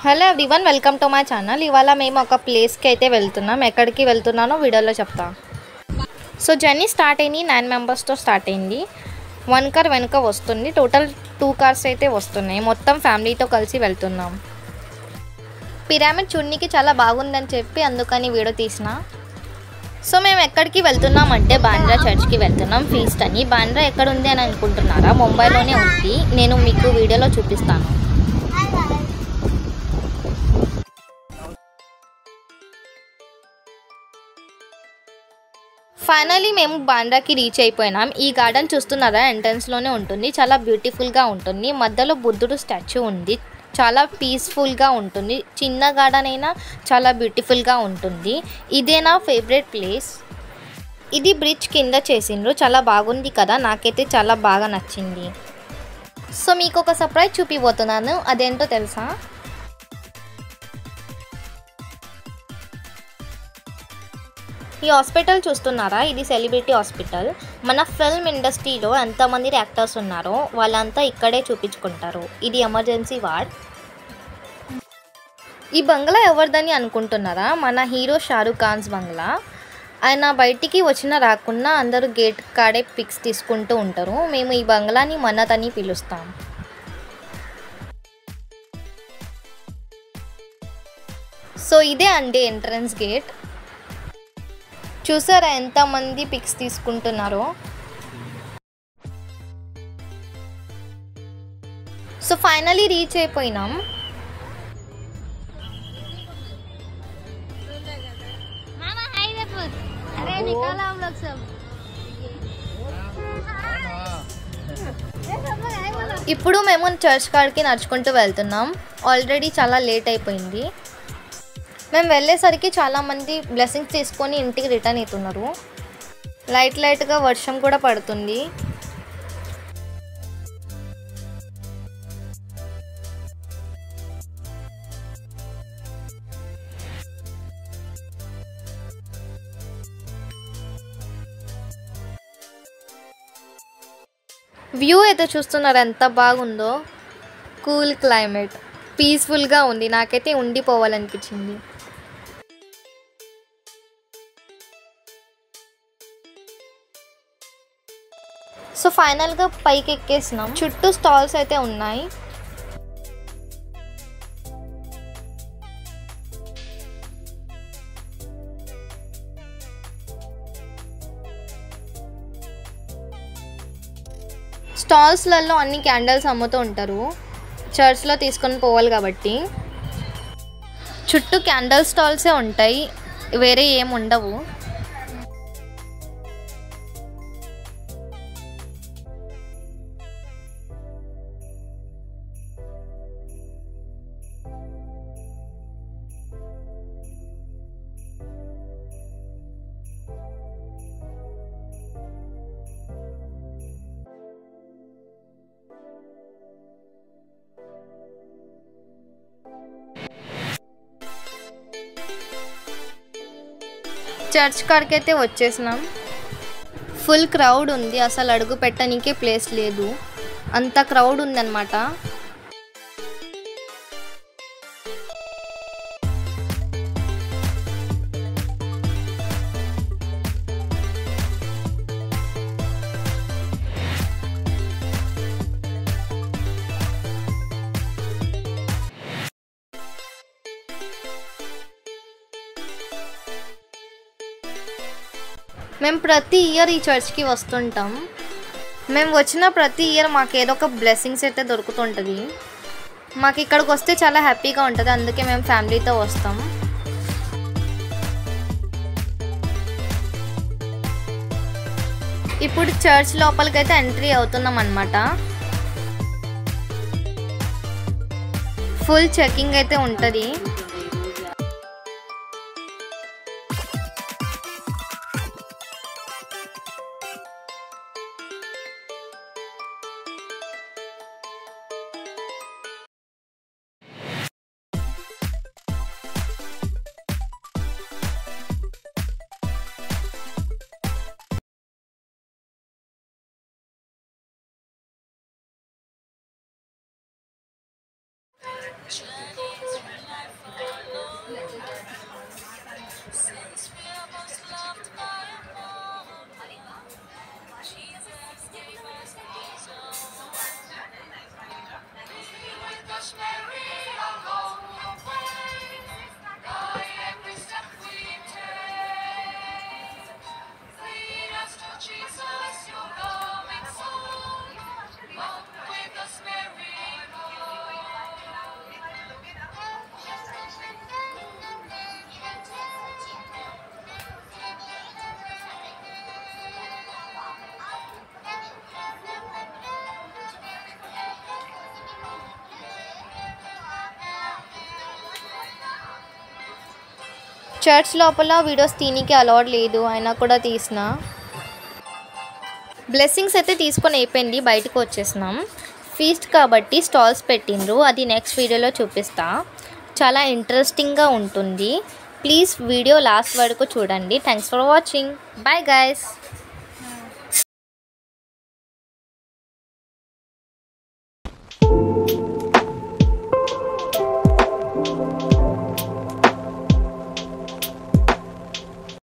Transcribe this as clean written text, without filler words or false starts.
Hello everyone, welcome to my channel. ఇవాళ మేము ఒక ప్లేస్కి అయితే వెళ్తున్నాం. ఎక్కడికి వెళ్తున్నానో వీడియోలో చెప్తా. సో జర్నీ స్టార్ట్ అయింది, 9 మెంబర్స్తో స్టార్ట్ అయింది. 1 కార్ వెనుక వస్తుంది. టోటల్ 2 కార్స్ అయితే వస్తున్నాయి. మొత్తం ఫ్యామిలీతో కలిసి వెళ్తున్నాం. పిరమిడ్ చూడడానికి చాలా బాగుందని చెప్పి అందుకని వీడియో తీసిన. సో మేము ఎక్కడికి వెళ్తున్నాం అంటే బాంద్రా చర్చ్కి వెళ్తున్నాం. ఫీస్ట్ అని. బాంద్రా ఎక్కడ ఉంది అని అనుకుంటున్నారా? ముంబైలోనే ఉంది. నేను మీకు వీడియోలో చూపిస్తాను. ఫైనలీ మేము బాంద్రాకి రీచ్ అయిపోయినాం. ఈ గార్డెన్ చూస్తున్నారా, ఎంట్రన్స్లోనే ఉంటుంది. చాలా బ్యూటిఫుల్గా ఉంటుంది. మధ్యలో బుద్ధుడు స్టాచ్యూ ఉంది. చాలా పీస్ఫుల్గా ఉంటుంది. చిన్న గార్డెన్ అయినా చాలా బ్యూటిఫుల్గా ఉంటుంది. ఇదే నా ఫేవరెట్ ప్లేస్. ఇది బ్రిడ్జ్ కింద చేసిండ్రు. చాలా బాగుంది కదా, నాకైతే చాలా బాగా నచ్చింది. సో మీకు ఒక సర్ప్రైజ్ చూపిపోతున్నాను. అదేంటో తెలుసా? ఈ హాస్పిటల్ చూస్తున్నారా, ఇది సెలబ్రిటీ హాస్పిటల్. మన ఫిల్మ్ ఇండస్ట్రీలో ఎంతమంది యాక్టర్స్ ఉన్నారో వాళ్ళంతా ఇక్కడే చూపించుకుంటారు. ఇది ఎమర్జెన్సీ వార్డ్. ఈ బంగ్లా ఎవరిదని అనుకుంటున్నారా? మన హీరో షారూక్ ఖాన్స్ బంగ్లా. ఆయన బయటికి వచ్చినా రాకున్నా అందరూ గేట్ కాడే పిక్స్ తీసుకుంటూ ఉంటారు. మేము ఈ బంగ్లాని మన్నత్ అని పిలుస్తాం. సో ఇదే అండి ఎంట్రన్స్ గేట్. చూసారా ఎంతమంది పిక్స్ తీసుకుంటున్నారో. సో ఫైనలీ రీచ్ అయిపోయినాం. ఇప్పుడు మేము చర్చ్ కాడికి నడుచుకుంటూ వెళ్తున్నాం. ఆల్రెడీ చాలా లేట్ అయిపోయింది. మేము వెళ్ళేసరికి చాలామంది బ్లెస్సింగ్స్ తీసుకొని ఇంటికి రిటర్న్ అవుతున్నారు. లైట్గా వర్షం కూడా పడుతుంది. వ్యూ అయితే చూస్తున్నారు ఎంత బాగుందో. కూల్ క్లైమేట్, పీస్ఫుల్గా ఉంది. నాకైతే ఉండిపోవాలనిపించింది. సో ఫైనల్గా పైకి ఎక్కేసినాం. చుట్టూ స్టాల్స్ అయితే ఉన్నాయి. స్టాల్స్లలో అన్ని క్యాండిల్స్ అమ్ముతూ ఉంటారు. చర్చ్లో తీసుకొని పోవాలి కాబట్టి చుట్టూ క్యాండిల్ స్టాల్సే ఉంటాయి, వేరే ఏం ఉండవు. చర్చ్ కాడికి అయితే వచ్చేసినాం. ఫుల్ క్రౌడ్ ఉంది. అసలు అడుగు పెట్టడానికే ప్లేస్ లేదు, అంత క్రౌడ్ ఉందన్నమాట. మేము ప్రతి ఇయర్ ఈ చర్చ్కి వస్తుంటాం. మేము వచ్చిన ప్రతి ఇయర్ మాకు ఏదో ఒక బ్లెస్సింగ్స్ అయితే దొరుకుతుంటుంది. మాకు ఇక్కడికి వస్తే చాలా హ్యాపీగా ఉంటుంది. అందుకే మేము ఫ్యామిలీతో వస్తాం. ఇప్పుడు చర్చ్ లోపలికైతే ఎంట్రీ అవుతున్నాం అన్నమాట. ఫుల్ చెకింగ్ అయితే ఉంటుంది. చర్చ్ లోపల వీడియోస్ తీనికి అలౌడ్ లేదు, అయినా కూడా తీసిన. బ్లెస్సింగ్స్ అయితే తీసుకొని అయిపోయింది, బయటకు వచ్చేసినాం. ఫీస్ట్ కాబట్టి స్టాల్స్ పెట్టిండ్రు, అది నెక్స్ట్ వీడియోలో చూపిస్తా. చాలా ఇంట్రెస్టింగ్గా ఉంటుంది. ప్లీజ్ వీడియో లాస్ట్ వరకు చూడండి. Thanks for watching. Bye guys.